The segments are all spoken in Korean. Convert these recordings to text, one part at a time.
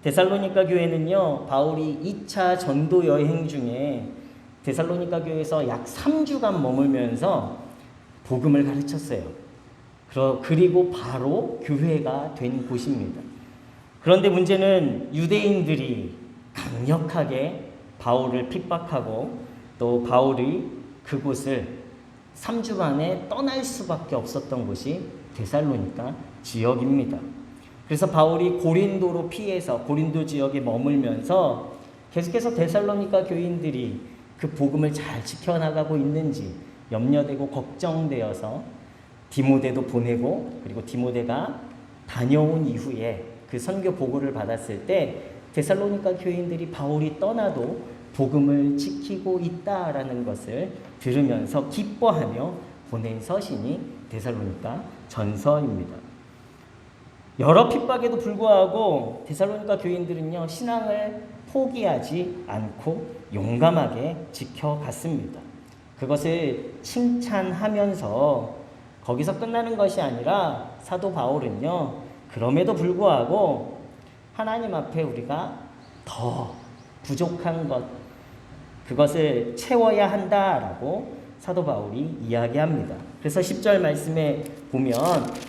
데살로니가 교회는요, 바울이 2차 전도 여행 중에 데살로니가 교회에서 약 3주간 머물면서 복음을 가르쳤어요. 그리고 바로 교회가 된 곳입니다. 그런데 문제는 유대인들이 강력하게 바울을 핍박하고 또 바울이 그곳을 3주간에 떠날 수밖에 없었던 곳이 데살로니가 지역입니다. 그래서 바울이 고린도로 피해서 고린도 지역에 머물면서 계속해서 데살로니가 교인들이 그 복음을 잘 지켜나가고 있는지 염려되고 걱정되어서 디모데도 보내고, 그리고 디모데가 다녀온 이후에 그 선교 보고를 받았을 때 데살로니가 교인들이 바울이 떠나도 복음을 지키고 있다라는 것을 들으면서 기뻐하며 보낸 서신이 데살로니가 전서입니다. 여러 핍박에도 불구하고 데살로니가 교인들은요, 신앙을 포기하지 않고 용감하게 지켜갔습니다. 그것을 칭찬하면서 거기서 끝나는 것이 아니라 사도 바울은요, 그럼에도 불구하고 하나님 앞에 우리가 더 부족한 것, 그것을 채워야 한다라고 사도 바울이 이야기합니다. 그래서 10절 말씀에 보면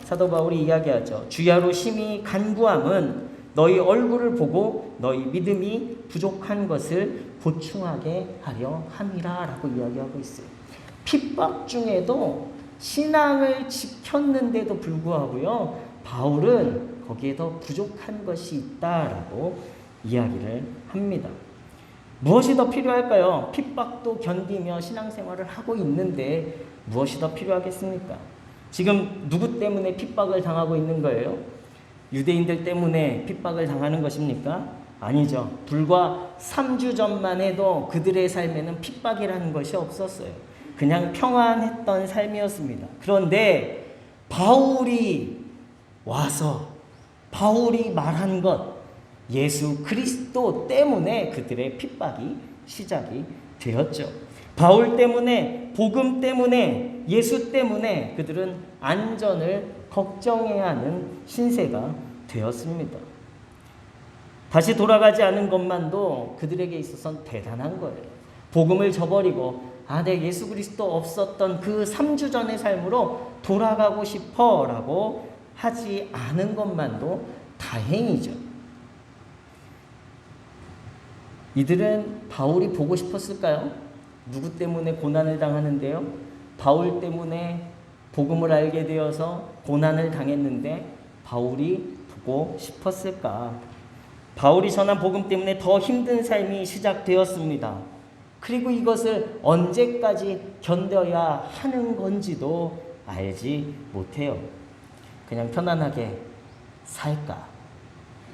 사도 바울이 이야기하죠. 주야로 심히 간구함은 너희 얼굴을 보고 너희 믿음이 부족한 것을 보충하게 하려 함이라 라고 이야기하고 있어요. 핍박 중에도 신앙을 지켰는데도 불구하고요, 바울은 거기에 더 부족한 것이 있다라고 이야기를 합니다. 무엇이 더 필요할까요? 핍박도 견디며 신앙생활을 하고 있는데 무엇이 더 필요하겠습니까? 지금 누구 때문에 핍박을 당하고 있는 거예요? 유대인들 때문에 핍박을 당하는 것입니까? 아니죠. 불과 3주 전만 해도 그들의 삶에는 핍박이라는 것이 없었어요. 그냥 평안했던 삶이었습니다. 그런데 바울이 와서 바울이 말한 것, 예수 그리스도 때문에 그들의 핍박이 시작이 되었죠. 바울 때문에, 복음 때문에, 예수 때문에 그들은 안전을 걱정해야 하는 신세가 되었습니다. 다시 돌아가지 않은 것만도 그들에게 있어서는 대단한 거예요. 복음을 저버리고 내 예수 그리스도 없었던 그 3주 전의 삶으로 돌아가고 싶어 라고 하지 않은 것만도 다행이죠. 이들은 바울이 보고 싶었을까요? 누구 때문에 고난을 당하는데요? 바울 때문에 복음을 알게 되어서 고난을 당했는데 바울이 보고 싶었을까? 바울이 전한 복음 때문에 더 힘든 삶이 시작되었습니다. 그리고 이것을 언제까지 견뎌야 하는 건지도 알지 못해요. 그냥 편안하게 살까?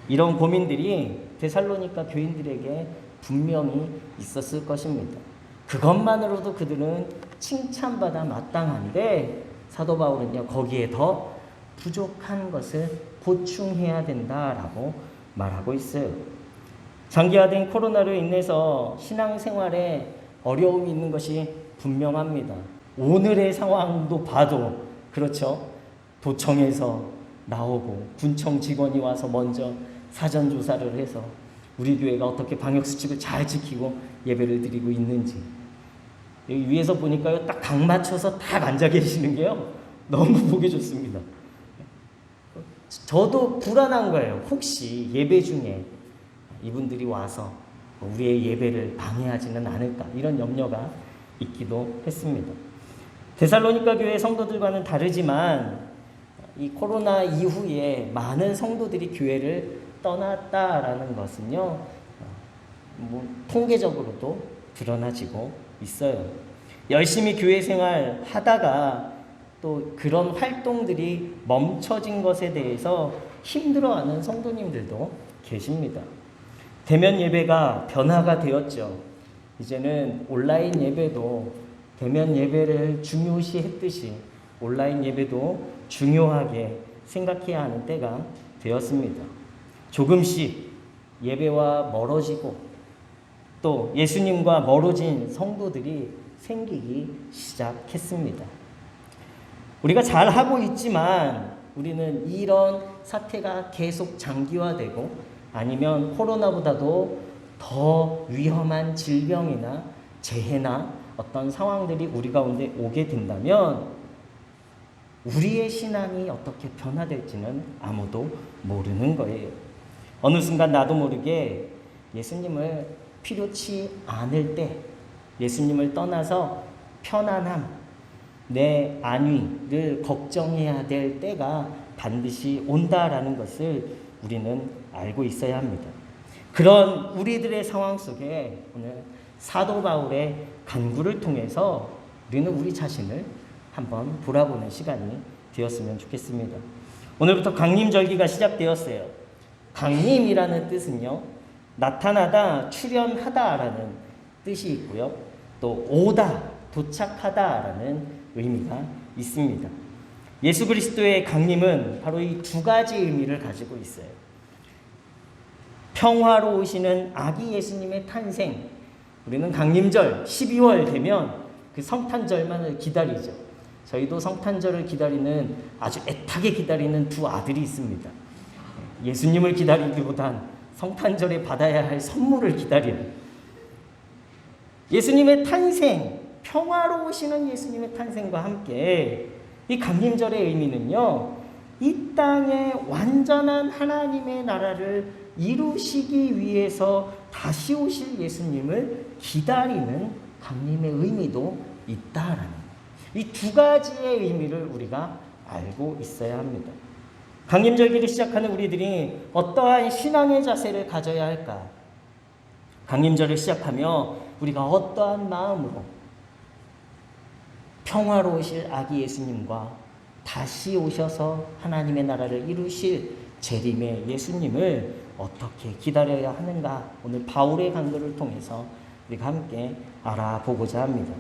이런 고민들이 데살로니가 교인들에게 분명히 있었을 것입니다. 그것만으로도 그들은 칭찬받아 마땅한데 사도 바울은요, 거기에 더 부족한 것을 보충해야 된다라고 말하고 있어요. 장기화된 코로나로 인해서 신앙생활에 어려움이 있는 것이 분명합니다. 오늘의 상황도 봐도 그렇죠. 도청에서 나오고 군청 직원이 와서 먼저 사전 조사를 해서 우리 교회가 어떻게 방역수칙을 잘 지키고 예배를 드리고 있는지, 여기 위에서 보니까요, 딱 각 맞춰서 딱 앉아 계시는 게요, 너무 보기 좋습니다. 저도 불안한 거예요. 혹시 예배 중에 이분들이 와서 우리의 예배를 방해하지는 않을까, 이런 염려가 있기도 했습니다. 데살로니가 교회 성도들과는 다르지만 이 코로나 이후에 많은 성도들이 교회를 떠났다라는 것은요, 통계적으로도 드러나지고 있어요. 열심히 교회 생활 하다가 또 그런 활동들이 멈춰진 것에 대해서 힘들어하는 성도님들도 계십니다. 대면 예배가 변화가 되었죠. 이제는 온라인 예배도 대면 예배를 중요시했듯이 온라인 예배도 중요하게 생각해야 하는 때가 되었습니다. 조금씩 예배와 멀어지고 또 예수님과 멀어진 성도들이 생기기 시작했습니다. 우리가 잘하고 있지만 우리는 이런 사태가 계속 장기화되고 아니면 코로나보다도 더 위험한 질병이나 재해나 어떤 상황들이 우리 가운데 오게 된다면 우리의 신앙이 어떻게 변화될지는 아무도 모르는 거예요. 어느 순간 나도 모르게 예수님을 필요치 않을 때, 예수님을 떠나서 편안함, 내 안위를 걱정해야 될 때가 반드시 온다라는 것을 우리는 알고 있어야 합니다. 그런 우리들의 상황 속에 오늘 사도 바울의 간구를 통해서 우리는 우리 자신을 한번 돌아보는 시간이 되었으면 좋겠습니다. 오늘부터 강림절기가 시작되었어요. 강림이라는 뜻은요, 나타나다, 출현하다라는 뜻이 있고요. 또 오다, 도착하다라는 의미가 있습니다. 예수 그리스도의 강림은 바로 이 두 가지 의미를 가지고 있어요. 평화로우시는 아기 예수님의 탄생, 우리는 강림절 12월 되면 그 성탄절만을 기다리죠. 저희도 성탄절을 기다리는, 아주 애타게 기다리는 두 아들이 있습니다. 예수님을 기다리기보단 성탄절에 받아야 할 선물을 기다려요. 예수님의 탄생, 평화로우시는 예수님의 탄생과 함께 이 강림절의 의미는요, 이 땅에 완전한 하나님의 나라를 이루시기 위해서 다시 오실 예수님을 기다리는 강림의 의미도 있다라는 거예요. 이 두 가지의 의미를 우리가 알고 있어야 합니다. 강림절기를 시작하는 우리들이 어떠한 신앙의 자세를 가져야 할까? 강림절을 시작하며 우리가 어떠한 마음으로 평화로우실 아기 예수님과 다시 오셔서 하나님의 나라를 이루실 재림의 예수님을 어떻게 기다려야 하는가? 오늘 바울의 강도를 통해서 우리가 함께 알아보고자 합니다.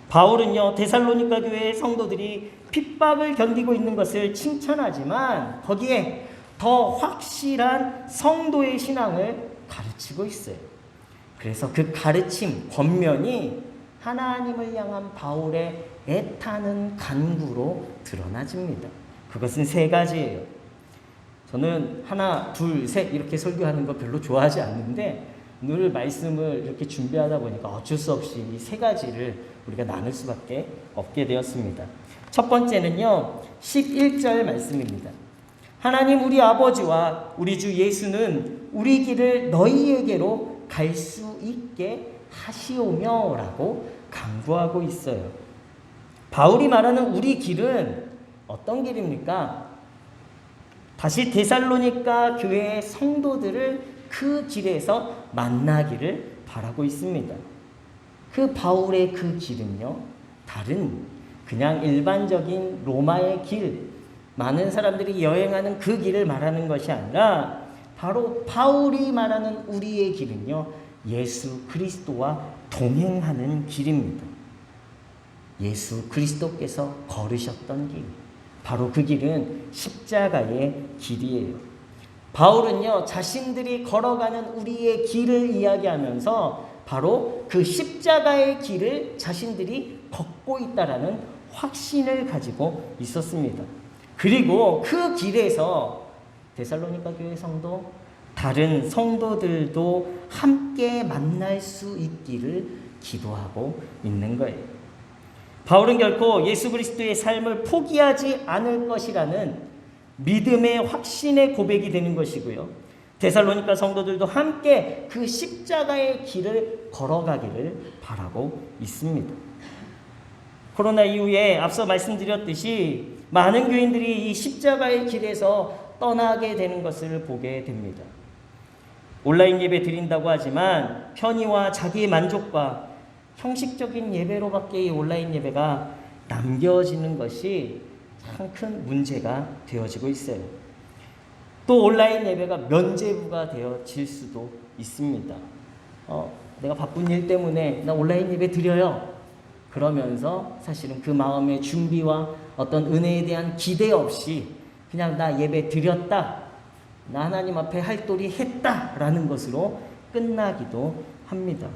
바울은요, 데살로니가 교회의 성도들이 핍박을 견디고 있는 것을 칭찬하지만 거기에 더 확실한 성도의 신앙을 가르치고 있어요. 그래서 그 가르침, 권면이 하나님을 향한 바울의 애타는 간구로 드러나집니다. 그것은 세 가지예요. 저는 하나, 둘, 셋 이렇게 설교하는 거 별로 좋아하지 않는데 늘 말씀을 이렇게 준비하다 보니까 어쩔 수 없이 이 세 가지를 우리가 나눌 수밖에 없게 되었습니다. 첫 번째는요, 11절 말씀입니다. 하나님 우리 아버지와 우리 주 예수는 우리 길을 너희에게로 갈 수 있게 하시오며 라고 강구하고 있어요. 바울이 말하는 우리 길은 어떤 길입니까? 다시 데살로니가 교회의 성도들을 그 길에서 만나기를 바라고 있습니다. 그 바울의 그 길은요, 다른 그냥 일반적인 로마의 길, 많은 사람들이 여행하는 그 길을 말하는 것이 아니라 바로 바울이 말하는 우리의 길은요, 예수 그리스도와 동행하는 길입니다. 예수 그리스도께서 걸으셨던 길, 바로 그 길은 십자가의 길이에요. 바울은요, 자신들이 걸어가는 우리의 길을 이야기하면서 바로 그 십자가의 길을 자신들이 걷고 있다라는 확신을 가지고 있었습니다. 그리고 그 길에서 데살로니가 교회 성도, 다른 성도들도 함께 만날 수 있기를 기도하고 있는 거예요. 바울은 결코 예수 그리스도의 삶을 포기하지 않을 것이라는 믿음의 확신의 고백이 되는 것이고요. 데살로니가 성도들도 함께 그 십자가의 길을 걸어가기를 바라고 있습니다. 코로나 이후에 앞서 말씀드렸듯이 많은 교인들이 이 십자가의 길에서 떠나게 되는 것을 보게 됩니다. 온라인 예배 드린다고 하지만 편의와 자기의 만족과 형식적인 예배로밖에 이 온라인 예배가 남겨지는 것이 참 큰 문제가 되어지고 있어요. 또 온라인 예배가 면죄부가 되어질 수도 있습니다. 내가 바쁜 일 때문에 나 온라인 예배 드려요. 그러면서 사실은 그 마음의 준비와 어떤 은혜에 대한 기대 없이 그냥 나 예배 드렸다, 나 하나님 앞에 할도리 했다라는 것으로 끝나기도 합니다.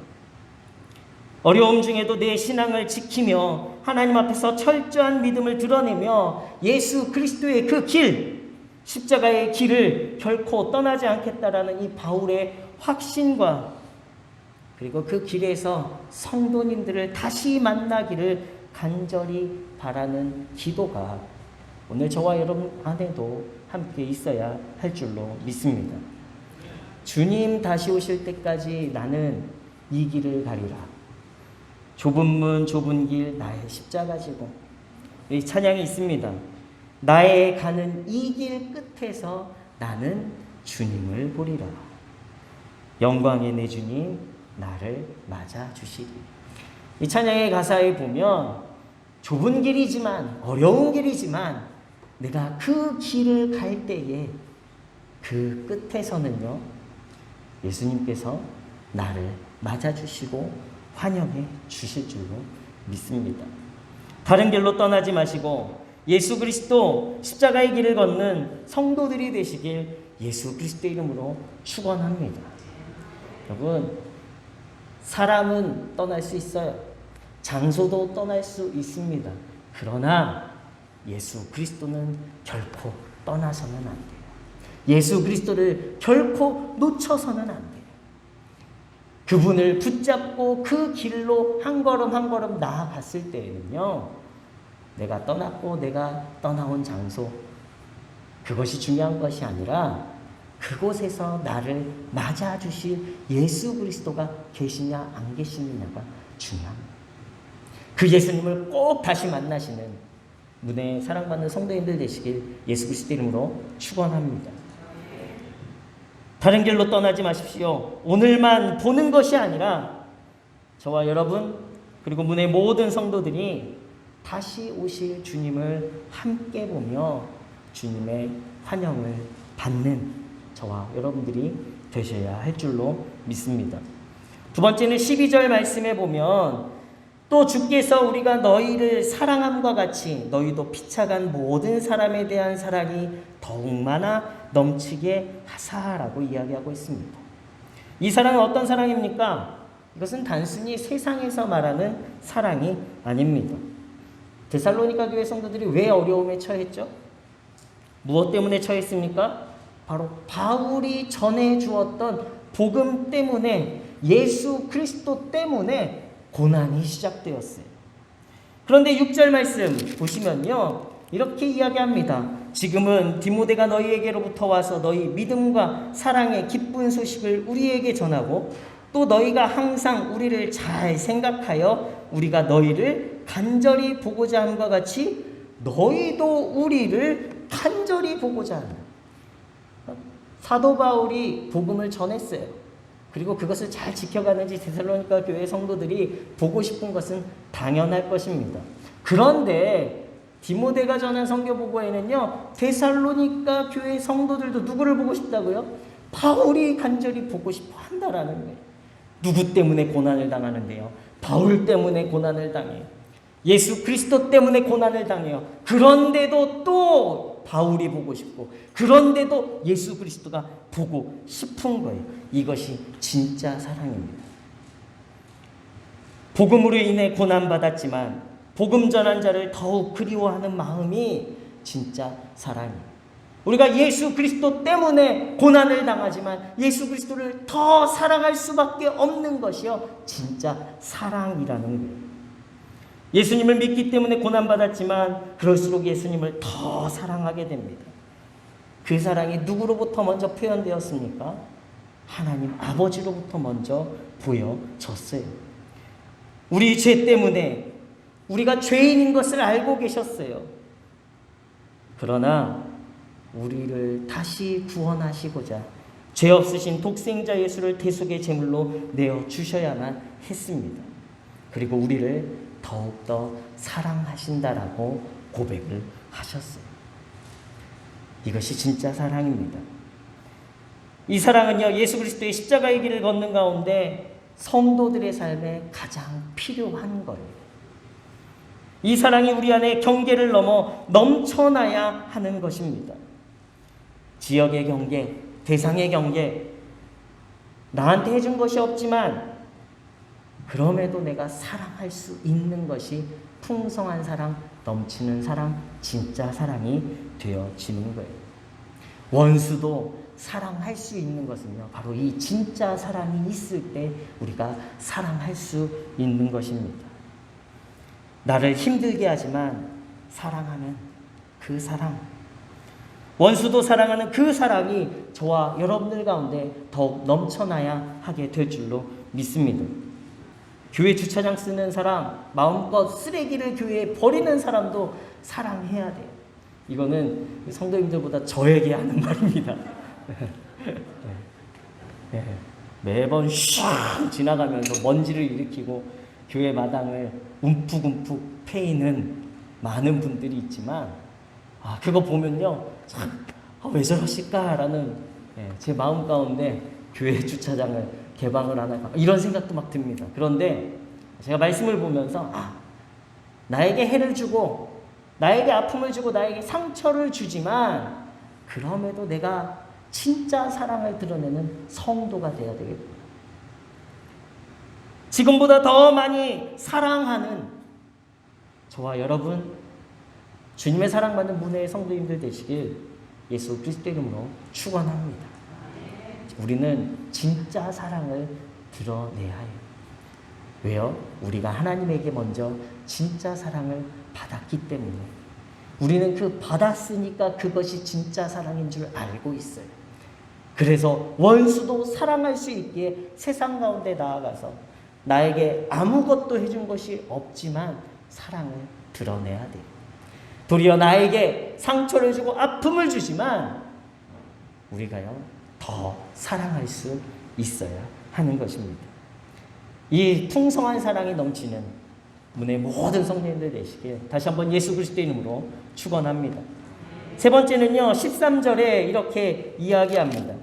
어려움 중에도 내 신앙을 지키며 하나님 앞에서 철저한 믿음을 드러내며 예수 그리스도의 그 길, 십자가의 길을 결코 떠나지 않겠다라는 이 바울의 확신과 그리고 그 길에서 성도님들을 다시 만나기를 간절히 바라는 기도가 오늘 저와 여러분 안에도 함께 있어야 할 줄로 믿습니다. 주님 다시 오실 때까지 나는 이 길을 가리라. 좁은 문 좁은 길 나의 십자가 지고, 이 찬양이 있습니다. 나의 가는 이 길 끝에서 나는 주님을 보리라. 영광의 내 주님 나를 맞아 주시리. 이 찬양의 가사에 보면 좁은 길이지만, 어려운 길이지만 내가 그 길을 갈 때에 그 끝에서는요, 예수님께서 나를 맞아주시고 환영해 주실 줄로 믿습니다. 다른 길로 떠나지 마시고 예수 그리스도 십자가의 길을 걷는 성도들이 되시길 예수 그리스도의 이름으로 축원합니다. 여러분, 사람은 떠날 수 있어요. 장소도 떠날 수 있습니다. 그러나 예수 그리스도는 결코 떠나서는 안 돼요. 예수 그리스도를 결코 놓쳐서는 안 돼요. 그분을 붙잡고 그 길로 한 걸음 한 걸음 나아갔을 때에는요, 내가 떠났고 내가 떠나온 장소, 그것이 중요한 것이 아니라 그곳에서 나를 맞아주실 예수 그리스도가 계시냐 안 계시느냐가 중요합니다. 그 예수님을 꼭 다시 만나시는 문에 사랑받는 성도님들 되시길 예수 그리스도 이름으로 축원합니다. 다른 길로 떠나지 마십시오. 오늘만 보는 것이 아니라 저와 여러분 그리고 문의 모든 성도들이 다시 오실 주님을 함께 보며 주님의 환영을 받는 저와 여러분들이 되셔야 할 줄로 믿습니다. 두 번째는 12절 말씀에 보면 또 주께서 우리가 너희를 사랑함과 같이 너희도 피차간 모든 사람에 대한 사랑이 더욱 많아 넘치게 하사라고 이야기하고 있습니다. 이 사랑은 어떤 사랑입니까? 이것은 단순히 세상에서 말하는 사랑이 아닙니다. 데살로니가 교회 성도들이 왜 어려움에 처했죠? 무엇 때문에 처했습니까? 바로 바울이 전해 주었던 복음 때문에, 예수 그리스도 때문에 고난이 시작되었어요. 그런데 6절 말씀 보시면요, 이렇게 이야기합니다. 지금은 디모데가 너희에게로부터 와서 너희 믿음과 사랑의 기쁜 소식을 우리에게 전하고 또 너희가 항상 우리를 잘 생각하여 우리가 너희를 간절히 보고자 함과 같이 너희도 우리를 간절히 보고자 한다. 사도 바울이 복음을 전했어요. 그리고 그것을 잘 지켜가는지 데살로니가 교회 성도들이 보고 싶은 것은 당연할 것입니다. 그런데 디모데가 전한 선교 보고에는요, 데살로니가 교회 성도들도 누구를 보고 싶다고요? 바울이 간절히 보고 싶어 한다라는 거예요. 누구 때문에 고난을 당하는데요? 바울 때문에 고난을 당해요. 예수 그리스도 때문에 고난을 당해요. 그런데도 또 바울이 보고 싶고, 그런데도 예수 그리스도가 보고 싶은 거예요. 이것이 진짜 사랑입니다. 복음으로 인해 고난받았지만 복음 전한 자를 더욱 그리워하는 마음이 진짜 사랑이에요. 우리가 예수 그리스도 때문에 고난을 당하지만 예수 그리스도를 더 사랑할 수밖에 없는 것이요, 진짜 사랑이라는 거예요. 예수님을 믿기 때문에 고난받았지만 그럴수록 예수님을 더 사랑하게 됩니다. 그 사랑이 누구로부터 먼저 표현되었습니까? 하나님 아버지로부터 먼저 보여졌어요. 우리 죄 때문에 우리가 죄인인 것을 알고 계셨어요. 그러나 우리를 다시 구원하시고자 죄 없으신 독생자 예수를 대속의 제물로 내어주셔야만 했습니다. 그리고 우리를 더욱더 사랑하신다라고 고백을 하셨어요. 이것이 진짜 사랑입니다. 이 사랑은요, 예수 그리스도의 십자가의 길을 걷는 가운데 성도들의 삶에 가장 필요한 거예요. 이 사랑이 우리 안에 경계를 넘어 넘쳐나야 하는 것입니다. 지역의 경계, 대상의 경계, 나한테 해준 것이 없지만 그럼에도 내가 사랑할 수 있는 것이 풍성한 사랑, 넘치는 사랑, 진짜 사랑이 되어지는 거예요. 원수도 사랑할 수 있는 것은요, 바로 이 진짜 사랑이 있을 때 우리가 사랑할 수 있는 것입니다. 나를 힘들게 하지만 사랑하는 그 사랑, 원수도 사랑하는 그 사랑이 저와 여러분들 가운데 더욱 넘쳐나야 하게 될 줄로 믿습니다. 교회 주차장 쓰는 사람, 마음껏 쓰레기를 교회에 버리는 사람도 사랑해야 돼요. 이거는 성도님들보다 저에게 하는 말입니다. 매번 슉 지나가면서 먼지를 일으키고 교회 마당을 움푹움푹 패이는 많은 분들이 있지만, 그거 보면요, 참, 왜 저러실까라는 제 마음 가운데 교회 주차장을 개방을 하나, 이런 생각도 막 듭니다. 그런데 제가 말씀을 보면서 나에게 해를 주고 나에게 아픔을 주고 나에게 상처를 주지만 그럼에도 내가 진짜 사랑을 드러내는 성도가 되어야 되겠다. 지금보다 더 많이 사랑하는 저와 여러분, 주님의 사랑받는 문외의 성도님들 되시길 예수 그리스도 이름으로 축원합니다. 우리는 진짜 사랑을 드러내야 해요. 왜요? 우리가 하나님에게 먼저 진짜 사랑을 받았기 때문에. 우리는 그 받았으니까 그것이 진짜 사랑인 줄 알고 있어요. 그래서 원수도 사랑할 수 있기에 세상 가운데 나아가서 나에게 아무것도 해준 것이 없지만 사랑을 드러내야 돼요. 도리어 나에게 상처를 주고 아픔을 주지만 우리가요, 더 사랑할 수 있어야 하는 것입니다. 이 풍성한 사랑이 넘치는 문의 모든 성도님들 되시길 다시 한번 예수 그리스도 이름으로 축원합니다. 세 번째는요, 13절에 이렇게 이야기합니다.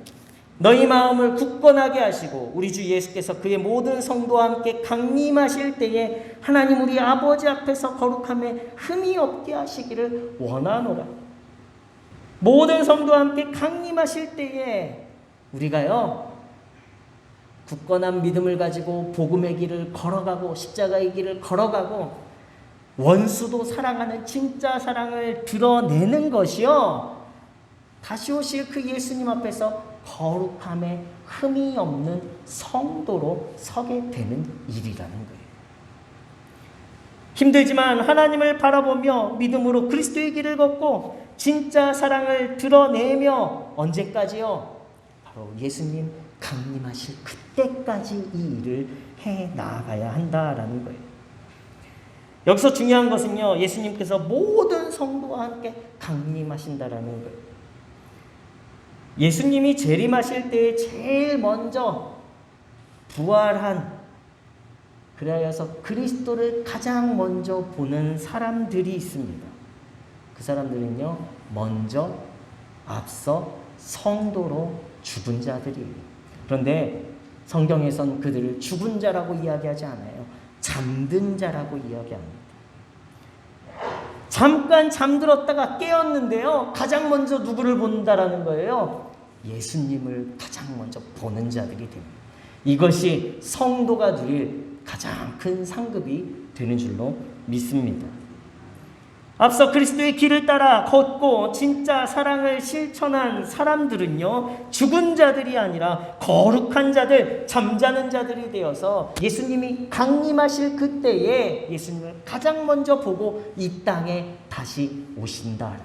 너희 마음을 굳건하게 하시고 우리 주 예수께서 그의 모든 성도와 함께 강림하실 때에 하나님 우리 아버지 앞에서 거룩함에 흠이 없게 하시기를 원하노라. 모든 성도와 함께 강림하실 때에 우리가요, 굳건한 믿음을 가지고 복음의 길을 걸어가고 십자가의 길을 걸어가고 원수도 사랑하는 진짜 사랑을 드러내는 것이요, 다시 오실 그 예수님 앞에서 거룩함에 흠이 없는 성도로 서게 되는 일이라는 거예요. 힘들지만 하나님을 바라보며 믿음으로 그리스도의 길을 걷고 진짜 사랑을 드러내며 언제까지요? 바로 예수님 강림하실 그때까지 이 일을 해 나가야 한다라는 거예요. 여기서 중요한 것은요, 예수님께서 모든 성도와 함께 강림하신다라는 거예요. 예수님이 재림하실 때 제일 먼저 부활한, 그래서 그리스도를 가장 먼저 보는 사람들이 있습니다. 그 사람들은요, 먼저 앞서 성도로 죽은 자들이에요. 그런데 성경에선 그들을 죽은 자라고 이야기하지 않아요. 잠든 자라고 이야기합니다. 잠깐 잠들었다가 깨었는데요, 가장 먼저 누구를 본다라는 거예요? 예수님을 가장 먼저 보는 자들이 됩니다. 이것이 성도가 누릴 가장 큰 상급이 되는 줄로 믿습니다. 앞서 그리스도의 길을 따라 걷고 진짜 사랑을 실천한 사람들은요, 죽은 자들이 아니라 거룩한 자들, 잠자는 자들이 되어서 예수님이 강림하실 그때에 예수님을 가장 먼저 보고 이 땅에 다시 오신다.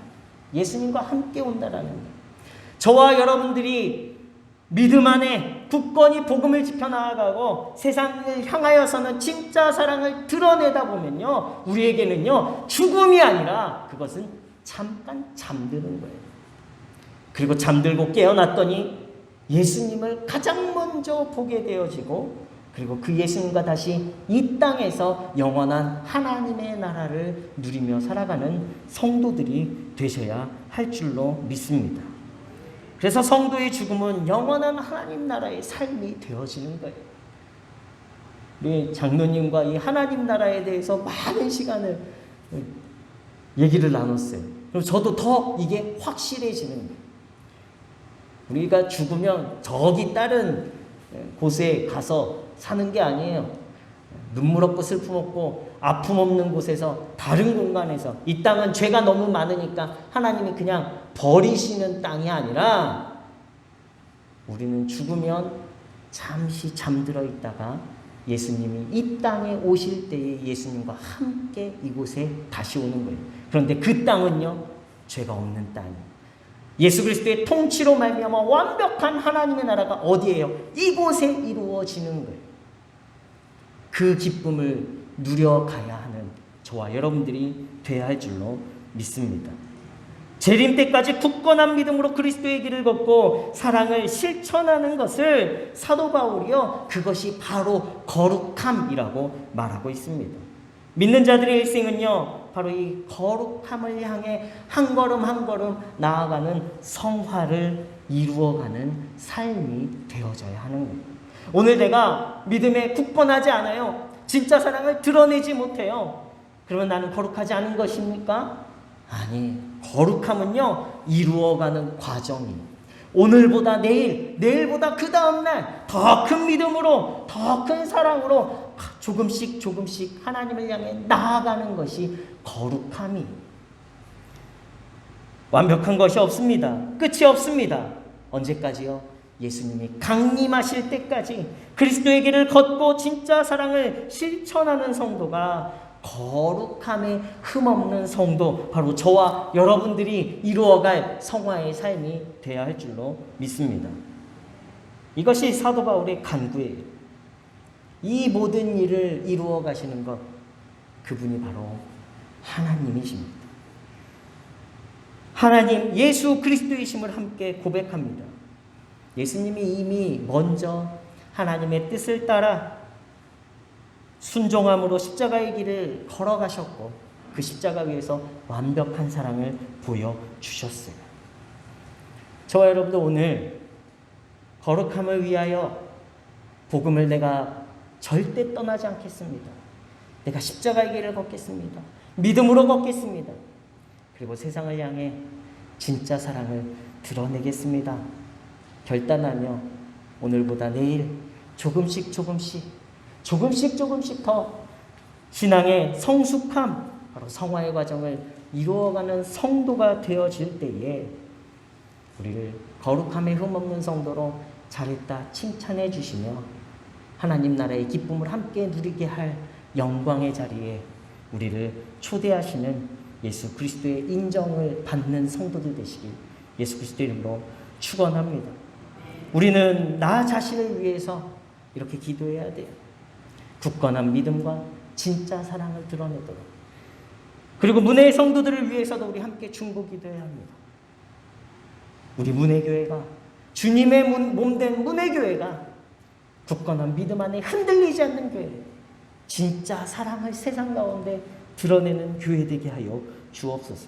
예수님과 함께 온다라는 거예요. 저와 여러분들이 믿음 안에 굳건히 복음을 지켜나가고 세상을 향하여서는 진짜 사랑을 드러내다 보면요, 우리에게는요, 죽음이 아니라 그것은 잠깐 잠드는 거예요. 그리고 잠들고 깨어났더니 예수님을 가장 먼저 보게 되어지고, 그리고 그 예수님과 다시 이 땅에서 영원한 하나님의 나라를 누리며 살아가는 성도들이 되셔야 할 줄로 믿습니다. 그래서 성도의 죽음은 영원한 하나님 나라의 삶이 되어지는 거예요. 우리 장로님과 이 하나님 나라에 대해서 많은 시간을 얘기를 나눴어요. 그럼 저도 더 이게 확실해지는 거예요. 우리가 죽으면 저기 다른 곳에 가서 사는 게 아니에요. 눈물 없고 슬픔 없고 아픔 없는 곳에서, 다른 공간에서, 이 땅은 죄가 너무 많으니까 하나님이 그냥 버리시는 땅이 아니라 우리는 죽으면 잠시 잠들어 있다가 예수님이 이 땅에 오실 때에 예수님과 함께 이곳에 다시 오는 거예요. 그런데 그 땅은요, 죄가 없는 땅이에요. 예수 그리스도의 통치로 말미암아 완벽한 하나님의 나라가 어디예요? 이곳에 이루어지는 거예요. 그 기쁨을 누려가야 하는 저와 여러분들이 되어야 할 줄로 믿습니다. 재림 때까지 굳건한 믿음으로 그리스도의 길을 걷고 사랑을 실천하는 것을 사도 바울이요, 그것이 바로 거룩함이라고 말하고 있습니다. 믿는 자들의 일생은요, 바로 이 거룩함을 향해 한 걸음 한 걸음 나아가는 성화를 이루어가는 삶이 되어져야 하는 거예요. 오늘 내가 믿음에 굳건하지 않아요. 진짜 사랑을 드러내지 못해요. 그러면 나는 거룩하지 않은 것입니까? 아니, 거룩함은요, 이루어가는 과정이에요. 오늘보다 내일, 내일보다 그 다음날 더 큰 믿음으로, 더 큰 사랑으로 조금씩 조금씩 하나님을 향해 나아가는 것이 거룩함이에요. 완벽한 것이 없습니다. 끝이 없습니다. 언제까지요? 예수님이 강림하실 때까지 그리스도의 길을 걷고 진짜 사랑을 실천하는 성도가, 거룩함에 흠없는 성도, 바로 저와 여러분들이 이루어갈 성화의 삶이 되어야 할 줄로 믿습니다. 이것이 사도 바울의 간구예요. 이 모든 일을 이루어 가시는 것, 그분이 바로 하나님이십니다. 하나님 예수 그리스도이심을 함께 고백합니다. 예수님이 이미 먼저 하나님의 뜻을 따라 순종함으로 십자가의 길을 걸어가셨고, 그 십자가 위에서 완벽한 사랑을 보여주셨어요. 저와 여러분도 오늘 거룩함을 위하여 복음을 내가 절대 떠나지 않겠습니다. 내가 십자가의 길을 걷겠습니다. 믿음으로 걷겠습니다. 그리고 세상을 향해 진짜 사랑을 드러내겠습니다. 결단하며 오늘보다 내일 조금씩 더 신앙의 성숙함, 바로 성화의 과정을 이루어가는 성도가 되어질 때에 우리를 거룩함에 흠없는 성도로 잘했다 칭찬해 주시며 하나님 나라의 기쁨을 함께 누리게 할 영광의 자리에 우리를 초대하시는 예수 그리스도의 인정을 받는 성도들 되시길 예수 그리스도의 이름으로 축원합니다. 우리는 나 자신을 위해서 이렇게 기도해야 돼요. 굳건한 믿음과 진짜 사랑을 드러내도록. 그리고 문혜의 성도들을 위해서도 우리 함께 중보 기도해야 합니다. 우리 문혜교회가, 주님의 몸된 문혜교회가 굳건한 믿음 안에 흔들리지 않는 교회, 진짜 사랑을 세상 가운데 드러내는 교회 되게 하여 주옵소서.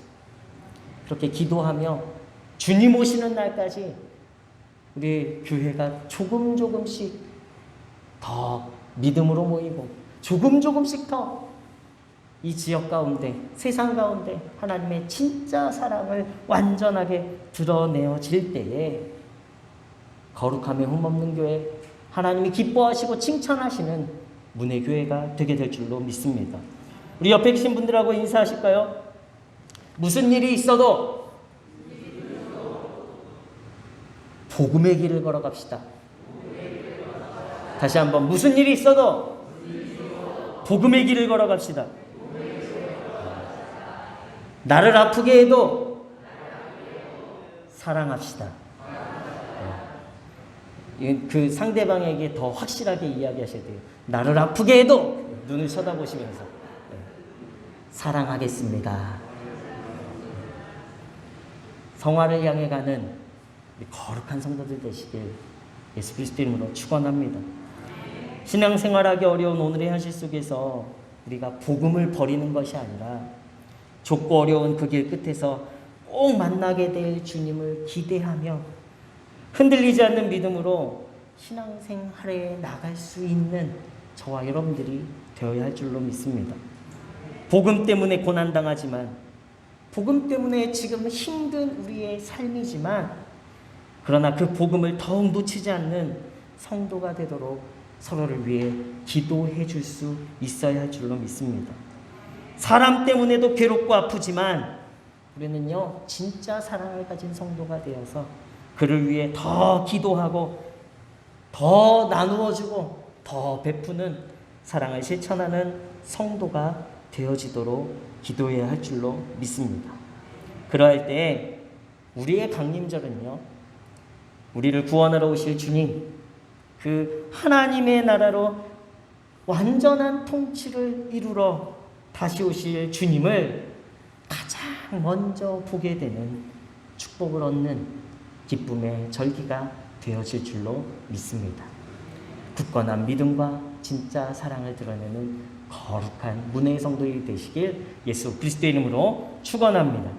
그렇게 기도하며 주님 오시는 날까지 우리 교회가 조금씩 더 믿음으로 모이고, 조금씩 더 이 지역 가운데, 세상 가운데 하나님의 진짜 사랑을 완전하게 드러내어질 때에 거룩함에 흠없는 교회, 하나님이 기뻐하시고 칭찬하시는 문혜교회가 되게 될 줄로 믿습니다. 우리 옆에 계신 분들하고 인사하실까요? 무슨 일이 있어도 복음의 길을 걸어갑시다. 다시 한번, 무슨 일이 있어도 복음의 길을 걸어갑시다. 나를 아프게 해도 사랑합시다. 그 상대방에게 더 확실하게 이야기하셔야 돼요. 나를 아프게 해도 눈을 쳐다보시면서 사랑하겠습니다. 성화를 향해 가는 거룩한 성도들 되시길 예수 그리스도 이름으로 축원합니다. 신앙생활하기 어려운 오늘의 현실 속에서 우리가 복음을 버리는 것이 아니라 좁고 어려운 그 길 끝에서 꼭 만나게 될 주님을 기대하며 흔들리지 않는 믿음으로 신앙생활에 나갈 수 있는 저와 여러분들이 되어야 할 줄로 믿습니다. 복음 때문에 고난당하지만, 복음 때문에 지금 힘든 우리의 삶이지만, 그러나 그 복음을 더욱 놓치지 않는 성도가 되도록 서로를 위해 기도해 줄 수 있어야 할 줄로 믿습니다. 사람 때문에도 괴롭고 아프지만 우리는요, 진짜 사랑을 가진 성도가 되어서 그를 위해 더 기도하고 더 나누어주고 더 베푸는 사랑을 실천하는 성도가 되어지도록 기도해야 할 줄로 믿습니다. 그러할 때 우리의 강림절은요, 우리를 구원하러 오실 주님, 그 하나님의 나라로 완전한 통치를 이루러 다시 오실 주님을 가장 먼저 보게 되는 축복을 얻는 기쁨의 절기가 되어질 줄로 믿습니다. 굳건한 믿음과 진짜 사랑을 드러내는 거룩한 문혜의 성도들이 되시길 예수 그리스도의 이름으로 축원합니다.